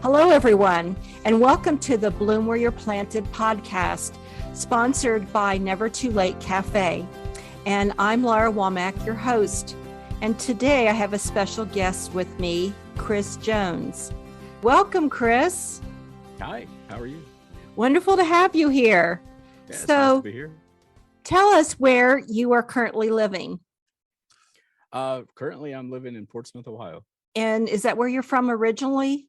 Hello, everyone, and welcome to the Bloom Where You're Planted podcast, sponsored by Never Too Late Cafe. And I'm Laura Womack, your host. And today I have a special guest with me, Chris Jones. Welcome, Chris. Hi, how are you? Wonderful to have you here. Yeah, it's nice to be here. Tell us where you are currently living. Currently, I'm living in Portsmouth, Ohio. And is that where you're from originally?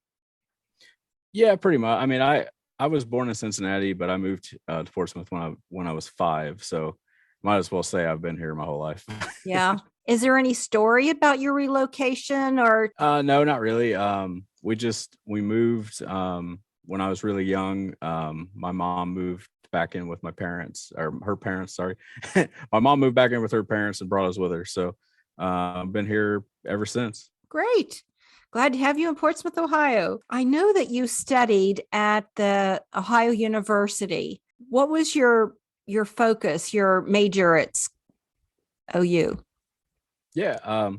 Yeah, pretty much. I mean, I was born in Cincinnati, but I moved to Portsmouth when I was 5. So might as well say I've been here my whole life. Yeah. Is there any story about your relocation or? No, not really. We moved when I was really young. My mom moved back in with my parents, or her parents, sorry. My mom moved back in with her parents and brought us with her. So I've been here ever since. Great. Glad to have you in Portsmouth, Ohio. I know that you studied at the Ohio University. What was your focus, your major at OU? Yeah.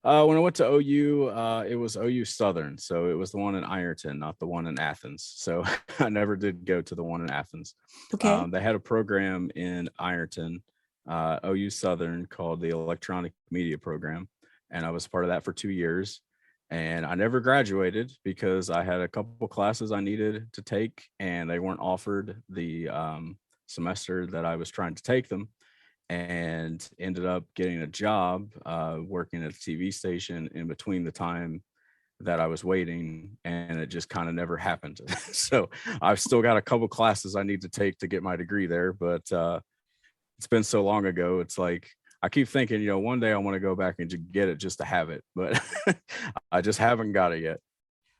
When I went to OU, it was OU Southern. So it was the one in Ironton, not the one in Athens. So I never did go to the one in Athens. Okay. They had a program in Ironton, OU Southern, called the Electronic Media Program. And I was part of that for 2 years. And I never graduated because I had a couple classes I needed to take, and they weren't offered the semester that I was trying to take them, and ended up getting a job working at a TV station in between the time that I was waiting, and it just kind of never happened. So I've still got a couple classes I need to take to get my degree there, but it's been so long ago. It's like, I keep thinking, one day I want to go back and get it just to have it, but I just haven't got it yet.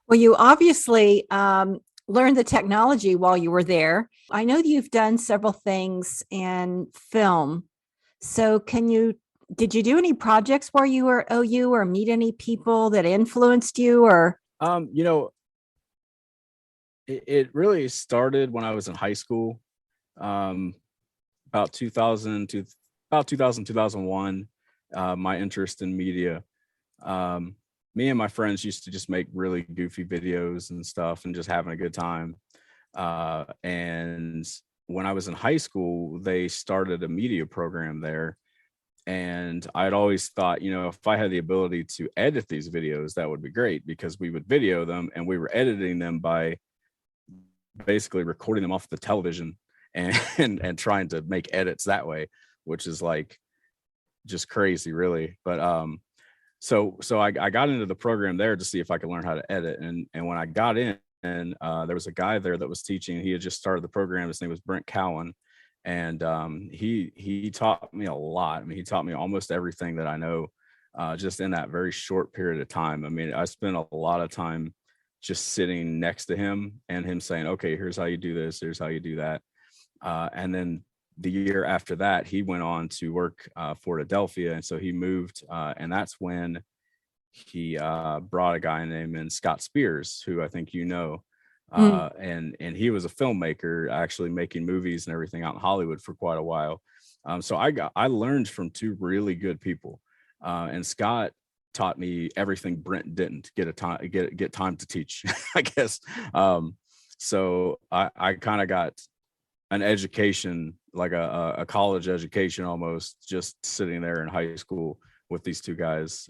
Well, you obviously learned the technology while you were there. I know that you've done several things in film. So did you do any projects while you were at OU, or meet any people that influenced you, or? It really started when I was in high school, about 2001, my interest in media. Me and my friends used to just make really goofy videos and stuff and just having a good time. And when I was in high school, they started a media program there. And I'd always thought, if I had the ability to edit these videos, that would be great, because we would video them and we were editing them by basically recording them off the television and trying to make edits that way, which is like just crazy, really. But so I got into the program there to see if I could learn how to edit. And when I got in, and there was a guy there that was teaching. He had just started the program. His name was Brent Cowan, and he taught me a lot. I mean, he taught me almost everything that I know, just in that very short period of time. I mean, I spent a lot of time just sitting next to him and him saying, okay, here's how you do this, here's how you do that. And then the year after that, he went on to work for Adelphia. And so he moved, and that's when he brought a guy named Scott Spears, who I think and he was a filmmaker, actually making movies and everything out in Hollywood for quite a while. So I learned from two really good people, and Scott taught me everything Brent didn't get time to teach, I guess. So I kind of got an education, like a college education almost, just sitting there in high school with these two guys.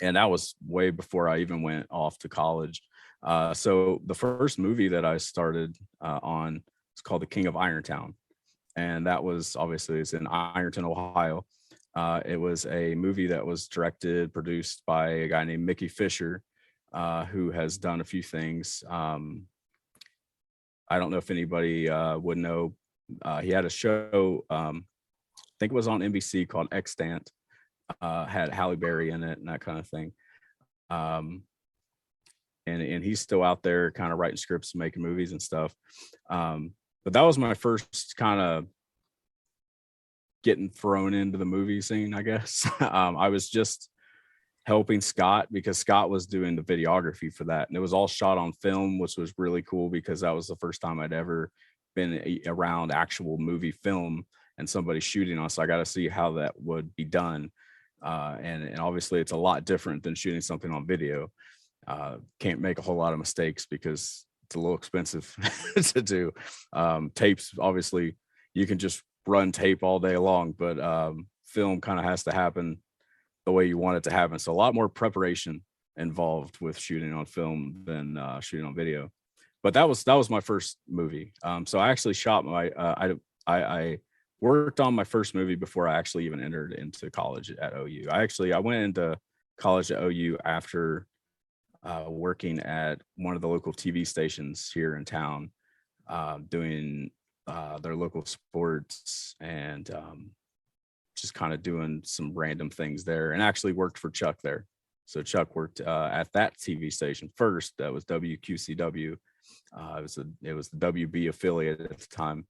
And that was way before I even went off to college. So the first movie that I started on is called The King of Irontown. And that was, obviously, it's in Ironton, Ohio. It was a movie that was directed, produced by a guy named Mickey Fisher, who has done a few things. I don't know if anybody would know. He had a show, I think it was on NBC, called Extant. Had Halle Berry in it and that kind of thing. And he's still out there kind of writing scripts and making movies and stuff. But that was my first kind of getting thrown into the movie scene, I guess. I was just helping Scott because Scott was doing the videography for that. And it was all shot on film, which was really cool because that was the first time I'd ever been around actual movie film and somebody shooting on. So I got to see how that would be done. And obviously it's a lot different than shooting something on video. Can't make a whole lot of mistakes because it's a little expensive to do. Tapes, obviously, you can just run tape all day long, but film kind of has to happen the way you want it to happen. So a lot more preparation involved with shooting on film than shooting on video. But that was my first movie. So I actually shot my I worked on my first movie before I actually even entered into college at OU. I went into college at OU after working at one of the local TV stations here in town, doing their local sports and just kind of doing some random things there, and actually worked for Chuck there. So Chuck worked at that TV station first. That was WQCW. It was the WB affiliate at the time.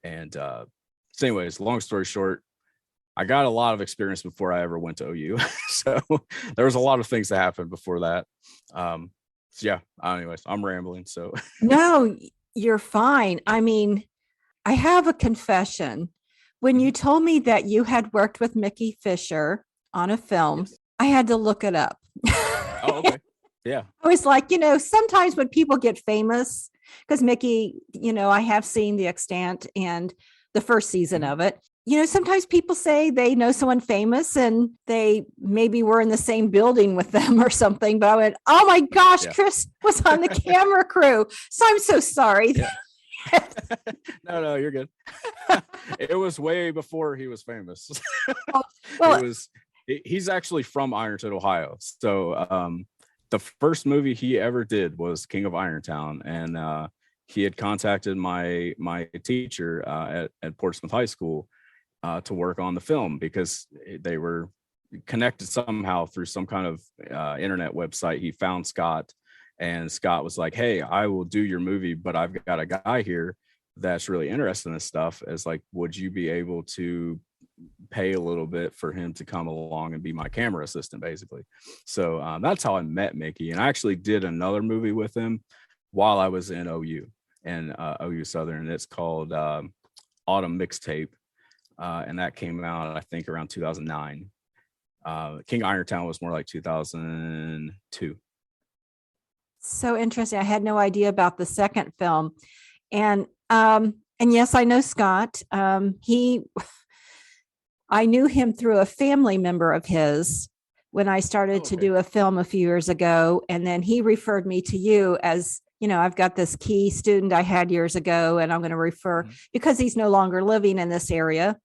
And so anyways, long story short, I got a lot of experience before I ever went to OU. So there was a lot of things that happened before that. So yeah, anyways, I'm rambling. So No, you're fine. I mean, I have a confession. When you told me that you had worked with Mickey Fisher on a film, yes. I had to look it up. Oh, okay. Yeah. I was like, sometimes when people get famous, because Mickey, I have seen The Extant and the first season of it. Sometimes people say they know someone famous and they maybe were in the same building with them or something. But I went, oh my gosh, yeah. Chris was on the camera crew. So I'm so sorry. Yeah. No, you're good. It was way before he was famous. Well, he's actually from Ironton, Ohio. So the first movie he ever did was King of Irontown, and he had contacted my teacher at Portsmouth High School to work on the film because they were connected somehow through some kind of internet website. He found Scott, and Scott was like, hey, I will do your movie, but I've got a guy here that's really interested in this stuff. It's like, would you be able to pay a little bit for him to come along and be my camera assistant, basically? So that's how I met Mickey. And I actually did another movie with him while I was in OU and OU Southern. It's called Autumn Mixtape. And that came out, I think, around 2009. King Irontown was more like 2002. So interesting. I had no idea about the second film. And yes, I know Scott. I knew him through a family member of his when I started to do a film a few years ago. And then he referred me to you as, I've got this key student I had years ago, and I'm going to refer because he's no longer living in this area.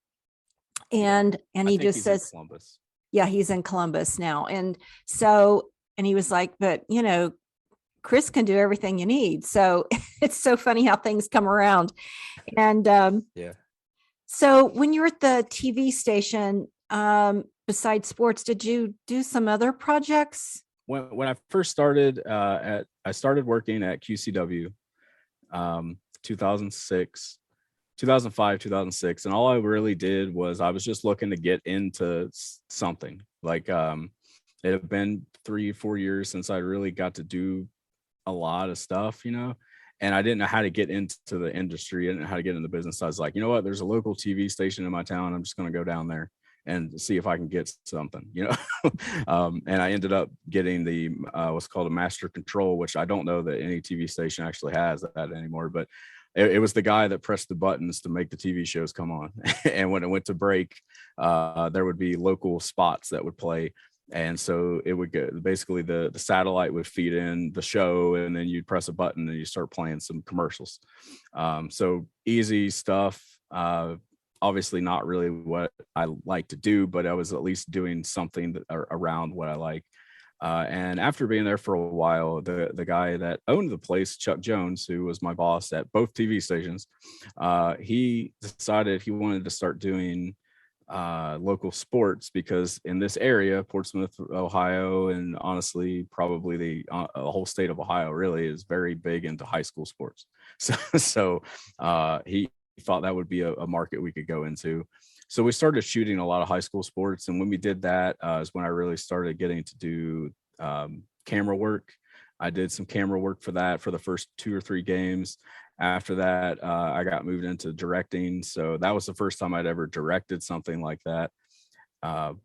And he just says, Columbus. Yeah, he's in Columbus now. And so, and he was like, but Chris can do everything you need. So it's so funny how things come around. And yeah. So when you're at the TV station, besides sports, did you do some other projects? When I first started I started working at QCW 2006, 2005, 2006. And all I really did was I was just looking to get into something. Like it had been 3-4 years since I really got to do a lot of stuff, and I didn't know how to get into the industry. I didn't know how to get in the business. I was like, you know what, there's a local TV station in my town. I'm just going to go down there and see if I can get something, and I ended up getting the what's called a master control, which I don't know that any TV station actually has that anymore, but it was the guy that pressed the buttons to make the TV shows come on. And when it went to break, there would be local spots that would play. And so it would get basically the satellite would feed in the show, and then you'd press a button and you start playing some commercials. So easy stuff. Obviously not really what I like to do, but I was at least doing something around what I like. And after being there for a while, the guy that owned the place, Chuck Jones, who was my boss at both TV stations, he decided he wanted to start doing local sports, because in this area, Portsmouth, Ohio, and honestly probably the whole state of Ohio really is very big into high school sports. So he thought that would be a market we could go into. So we started shooting a lot of high school sports, and when we did that is when I really started getting to do camera work. I did some camera work for that for the first 2 or 3 games. After that, I got moved into directing. So that was the first time I'd ever directed something like that. And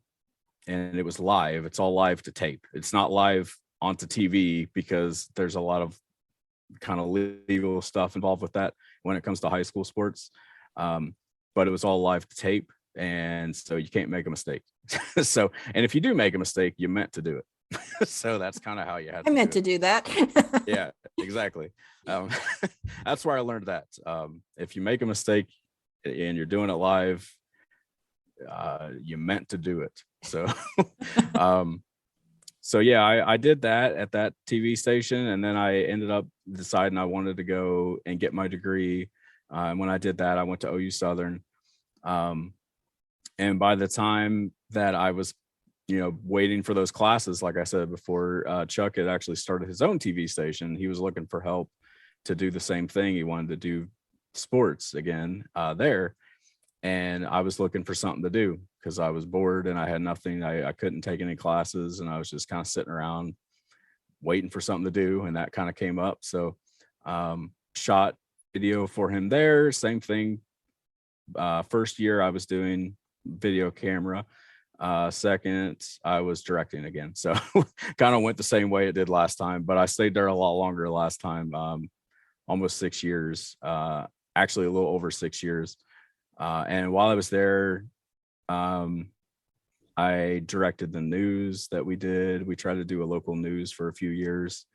it was live. It's all live to tape. It's not live onto TV because there's a lot of kind of legal stuff involved with that when it comes to high school sports. But it was all live tape, and so you can't make a mistake. So, and if you do make a mistake, you meant to do it. So that's kind of how you had I meant to do that. Yeah, exactly. That's where I learned that. If you make a mistake and you're doing it live, you meant to do it. So so yeah, I did that at that TV station, and then I ended up deciding I wanted to go and get my degree. And when I did that, I went to OU Southern. And by the time that I was, waiting for those classes, like I said before, Chuck had actually started his own TV station. He was looking for help to do the same thing. He wanted to do sports again there. And I was looking for something to do because I was bored and I had nothing. I couldn't take any classes, and I was just kind of sitting around waiting for something to do. And that kind of came up. So shot video for him there. Same thing. First year I was doing video camera. Second, I was directing again. So kind of went the same way it did last time, but I stayed there a lot longer last time. Almost 6 years, actually a little over 6 years. And while I was there, I directed the news that we did. We tried to do a local news for a few years.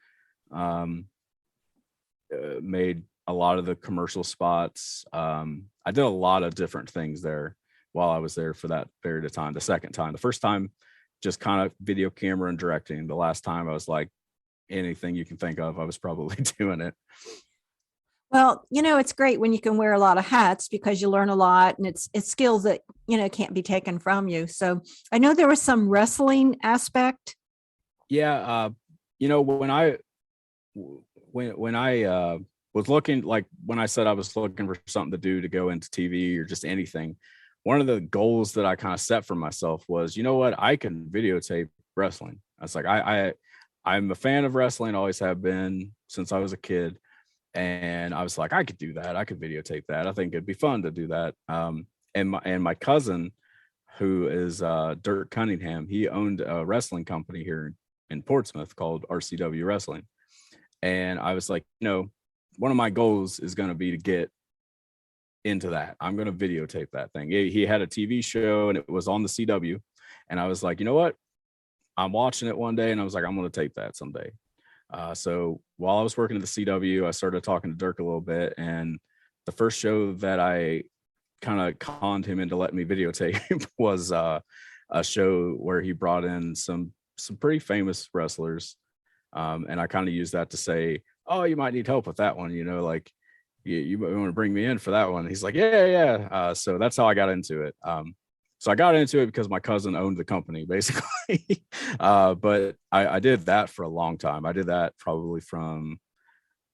Made a lot of the commercial spots. I did a lot of different things there while I was there for that period of time. The second time, the first time, just kind of video camera and directing. The last time I was like, anything you can think of, I was probably doing it. Well, it's great when you can wear a lot of hats because you learn a lot, and it's skills that, can't be taken from you. So I know there was some wrestling aspect. Yeah. When I was looking, like when I said I was looking for something to do to go into TV or just anything, one of the goals that I kind of set for myself was, what, I can videotape wrestling. I was like, I'm a fan of wrestling, always have been since I was a kid. And I was like, I could do that. I could videotape that. I think it'd be fun to do that. And my cousin, who is Dirk Cunningham, he owned a wrestling company here in Portsmouth called RCW Wrestling. And I was like, one of my goals is going to be to get into that. I'm going to videotape that thing. He had a TV show and it was on the CW. And I was like, you know what? I'm watching it one day and I was like, I'm going to tape that someday. So while I was working at the CW, I started talking to Dirk a little bit. And the first show that I kind of conned him into letting me videotape was a show where he brought in some pretty famous wrestlers. And I kind of used that to say, oh, you might need help with that one, like you want to bring me in for that one. He's like, yeah. So that's how I got into it. So I got into it because my cousin owned the company, basically. But I did that for a long time. I did that probably from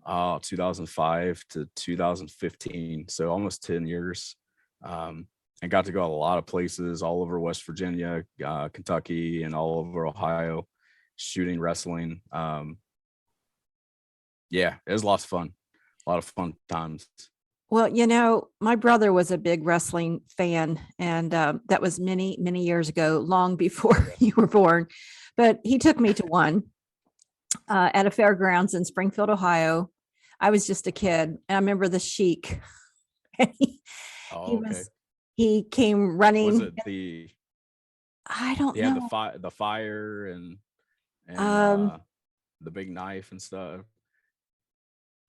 2005 to 2015, so almost 10 years. And got to go a lot of places all over West Virginia, Kentucky, and all over Ohio, shooting wrestling. Yeah, it was lots of fun. A lot of fun times. Well, my brother was a big wrestling fan, and that was many, many years ago, long before you were born. But he took me to one at a fairgrounds in Springfield, Ohio. I was just a kid, and I remember the Sheik. He came running. Was it the? I don't know. The fire and the big knife and stuff.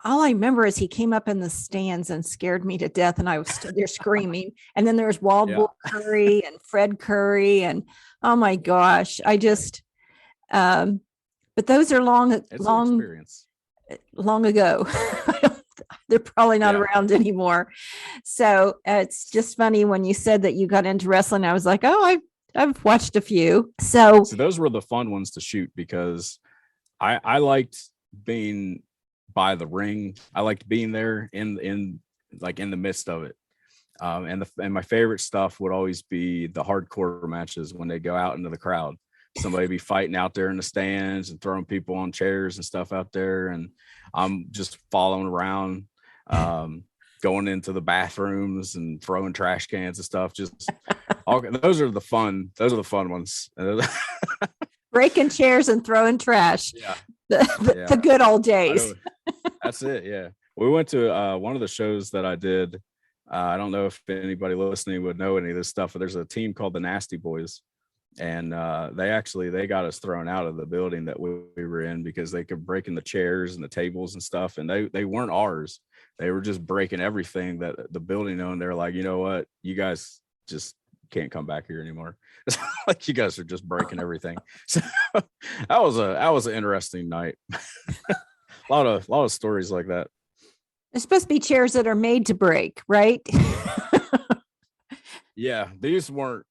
All I remember is he came up in the stands and scared me to death, and I was stood there screaming. And then there's Bull Curry and Fred Curry, and oh my gosh, I just. But those are long experience. Long ago. They're probably not around anymore. So it's just funny when you said that you got into wrestling. I was like, oh, I've watched a few. So those were the fun ones to shoot because I liked being by the ring. I liked being there in the midst of it. And my favorite stuff would always be the hardcore matches when they go out into the crowd. Somebody be fighting out there in the stands and throwing people on chairs and stuff out there, and I'm just following around, going into the bathrooms and throwing trash cans and stuff. Just those are the fun ones. Breaking chairs and throwing trash. Yeah. The good old days. That's it. Yeah. We went to one of the shows that I did. I don't know if anybody listening would know any of this stuff, but there's a team called the Nasty Boys. And they got us thrown out of the building that we were in because they kept breaking the chairs and the tables and stuff. And they weren't ours. They were just breaking everything that the building owned. They're like, you know what? You guys just can't come back here anymore. It's like you guys are just breaking everything. So that was an interesting night. a lot of stories like that. There's supposed to be chairs that are made to break, right? Yeah, these weren't.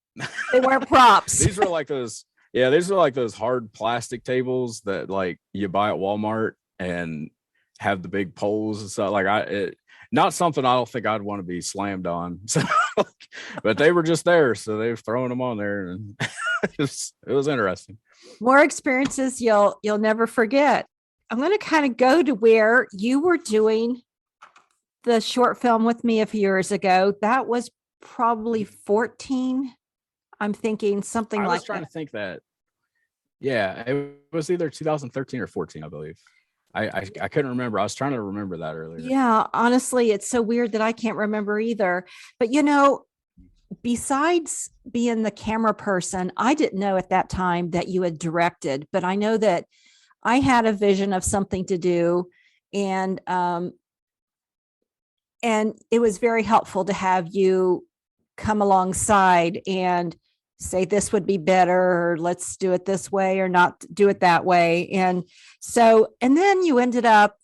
They weren't props. These were like those. Yeah, these were like those hard plastic tables that like you buy at Walmart and have the big poles and stuff. Like not something I don't think I'd want to be slammed on. So, but they were just there, so they were throwing them on there, and it was interesting. More experiences you'll never forget. I'm going to kind of go to where you were doing the short film with me a few years ago. That was probably 14. I'm thinking something like that. I was trying to think that. Yeah, it was either 2013 or 14, I believe. I couldn't remember. I was trying to remember that earlier. Yeah, honestly, it's so weird that I can't remember either. But besides being the camera person, I didn't know at that time that you had directed, but I know that I had a vision of something to do, and it was very helpful to have you come alongside and say this would be better, or let's do it this way, or not do it that way. And then you ended up,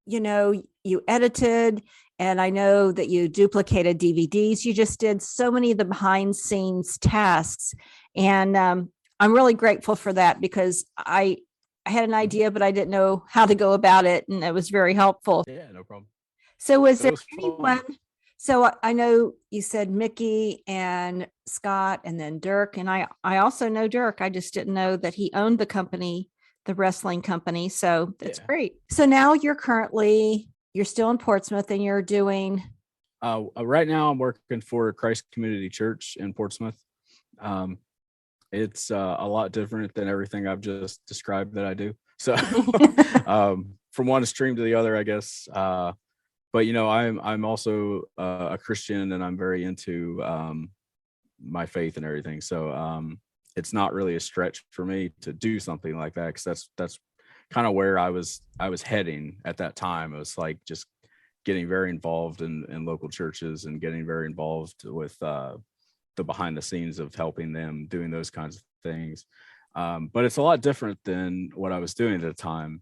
you edited, and I know that you duplicated DVDs. You just did so many of the behind scenes tasks. And I'm really grateful for that, because I had an idea, but I didn't know how to go about it. And it was very helpful. Yeah, no problem. So was there anyone? So I know you said Mickey and Scott and then Dirk, and I also know Dirk. I just didn't know that he owned the company, the wrestling company. So that's great. So now you're still in Portsmouth, and you're doing. Right now I'm working for Christ Community Church in Portsmouth. It's a lot different than everything I've just described that I do. So from one extreme to the other, I guess. But I'm also a Christian, and I'm very into my faith and everything. So it's not really a stretch for me to do something like that, because that's kind of where I was heading at that time. It was like just getting very involved in local churches and getting very involved with the behind the scenes of helping them doing those kinds of things. But it's a lot different than what I was doing at the time.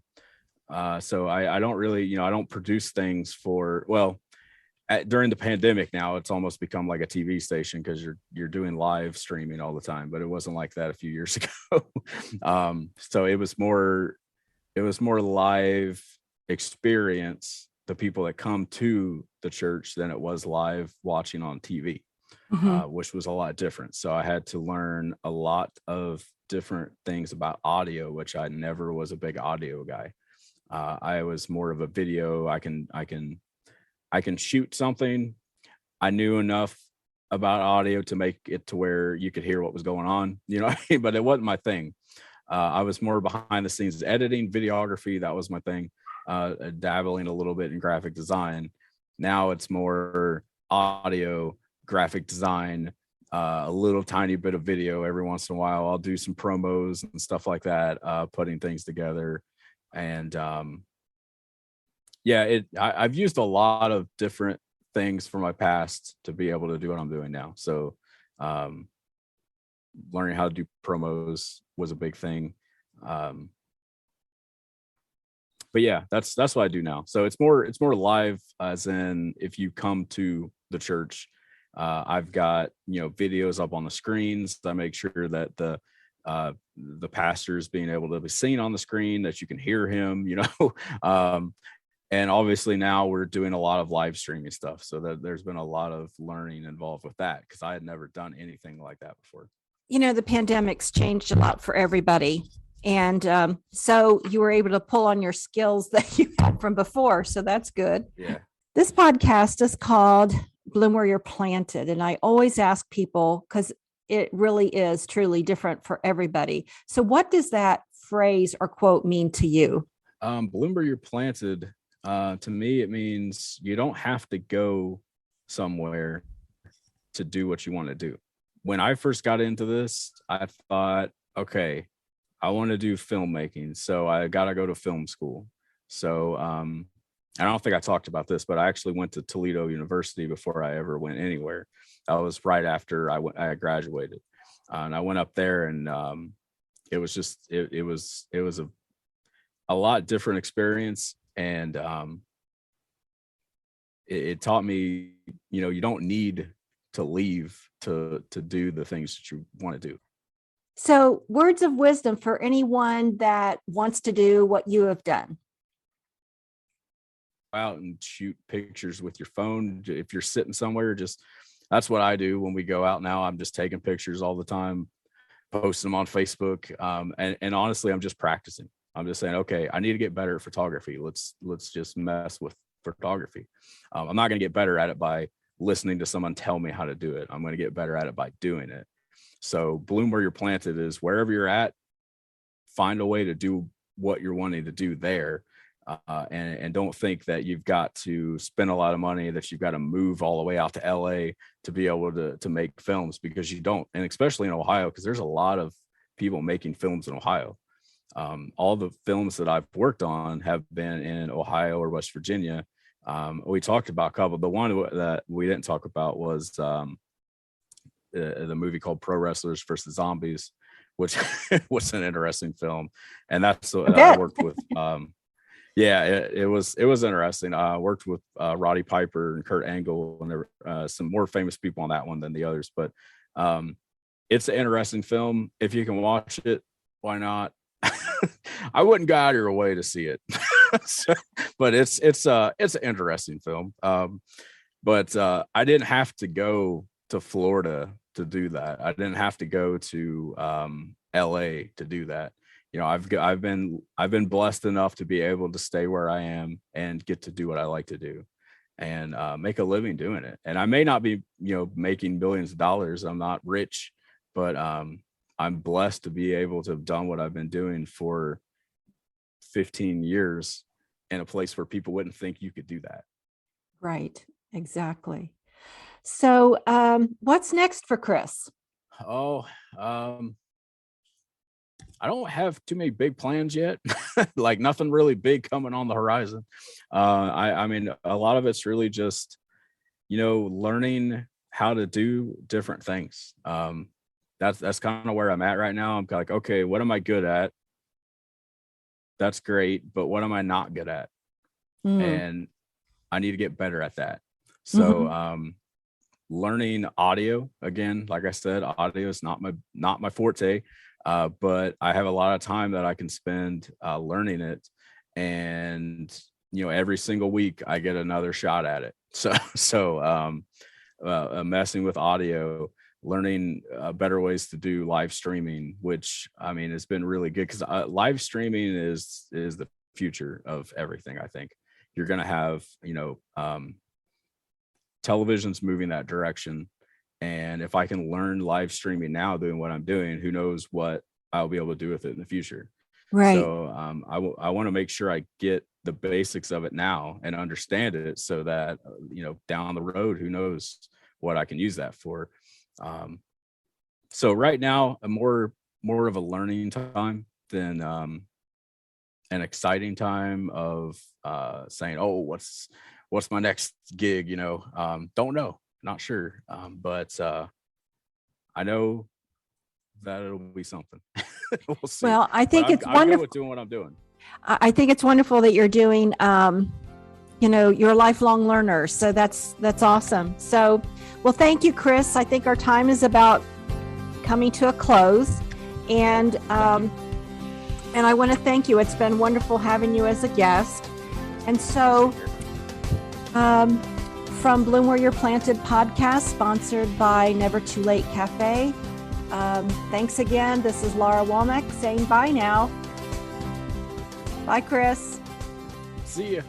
So I don't really, I don't produce things during the pandemic. Now it's almost become like a TV station, because you're doing live streaming all the time, but it wasn't like that a few years ago. So it was more live experience, the people that come to the church, than it was live watching on TV, which was a lot different. So I had to learn a lot of different things about audio, which I never was a big audio guy. I was more of a video. I can shoot something. I knew enough about audio to make it to where you could hear what was going on, but it wasn't my thing. I was more behind the scenes editing, videography. That was my thing. Dabbling a little bit in graphic design. Now it's more audio, graphic design, a little tiny bit of video every once in a while. I'll do some promos and stuff like that, putting things together. And I've used a lot of different things from my past to be able to do what I'm doing now. So learning how to do promos was a big thing. But yeah, that's what I do now. So it's more live, as in if you come to the church, I've got videos up on the screens. I make sure that the pastor's being able to be seen on the screen, that you can hear him, and obviously now we're doing a lot of live streaming stuff. So that there's been a lot of learning involved with that, because I had never done anything like that before. The pandemic's changed a lot for everybody. And so you were able to pull on your skills that you had from before. So that's good. Yeah. This podcast is called Bloom Where You're Planted. And I always ask people, because it really is truly different for everybody. So what does that phrase or quote mean to you? Bloom where you're planted. To me, it means you don't have to go somewhere to do what you want to do. When I first got into this, I thought, okay, I want to do filmmaking, so I got to go to film school. So I don't think I talked about this, but I actually went to Toledo University before I ever went anywhere. That was right after I graduated, and I went up there, and it was just it was a lot different experience, and it taught me, you don't need to leave to do the things that you want to do. So words of wisdom for anyone that wants to do what you have done. Out and shoot pictures with your phone. If you're sitting somewhere, that's what I do when we go out now. I'm just taking pictures all the time, posting them on Facebook. And honestly, I'm just practicing. I'm just saying, okay, I need to get better at photography. Let's just mess with photography. I'm not going to get better at it by listening to someone tell me how to do it. I'm going to get better at it by doing it. So bloom where you're planted is wherever you're at, find a way to do what you're wanting to do there. And don't think that you've got to spend a lot of money, that you've got to move all the way out to LA to be able to make films, because you don't. And especially in Ohio, because there's a lot of people making films in Ohio. All the films that I've worked on have been in Ohio or West Virginia. We talked about a couple. The one that we didn't talk about was the movie called Pro Wrestlers versus Zombies, which was an interesting film. And that's I worked with. Yeah, it was interesting. I worked with Roddy Piper and Kurt Angle, and there were some more famous people on that one than the others. But it's an interesting film. If you can watch it, why not? I wouldn't go out of your way to see it, but it's an interesting film. But I didn't have to go to Florida to do that. I didn't have to go to LA to do that. I've been blessed enough to be able to stay where I am and get to do what I like to do, and make a living doing it. And I may not be, making billions of dollars. I'm not rich, but I'm blessed to be able to have done what I've been doing for 15 years in a place where people wouldn't think you could do that. Right. Exactly. So what's next for Chris? I don't have too many big plans yet. Like nothing really big coming on the horizon. I mean, a lot of it's really just, learning how to do different things. That's kind of where I'm at right now. I'm like, okay, what am I good at? That's great, but what am I not good at? And I need to get better at that. So learning audio, again, like I said, audio is not my forte. But I have a lot of time that I can spend learning it, and every single week I get another shot at it. So messing with audio, learning better ways to do live streaming, which I mean has been really good, because live streaming is the future of everything. I think you're going to have television's moving that direction. And if I can learn live streaming now doing what I'm doing, who knows what I'll be able to do with it in the future. Right. So I want to make sure I get the basics of it now and understand it, so that, down the road, who knows what I can use that for. So right now, more of a learning time than an exciting time of saying, oh, what's my next gig? Don't know. Not sure, but I know that it'll be something. We'll see. Well, I think it's wonderful. I'm good with doing what I'm doing. I think it's wonderful that you're doing. You're a lifelong learner, so that's awesome. So, well, thank you, Chris. I think our time is about coming to a close, and I want to thank you. It's been wonderful having you as a guest, and so. From Bloom Where You're Planted podcast, sponsored by Never Too Late Cafe. Thanks again. This is Laura Womack saying bye now. Bye, Chris. See ya.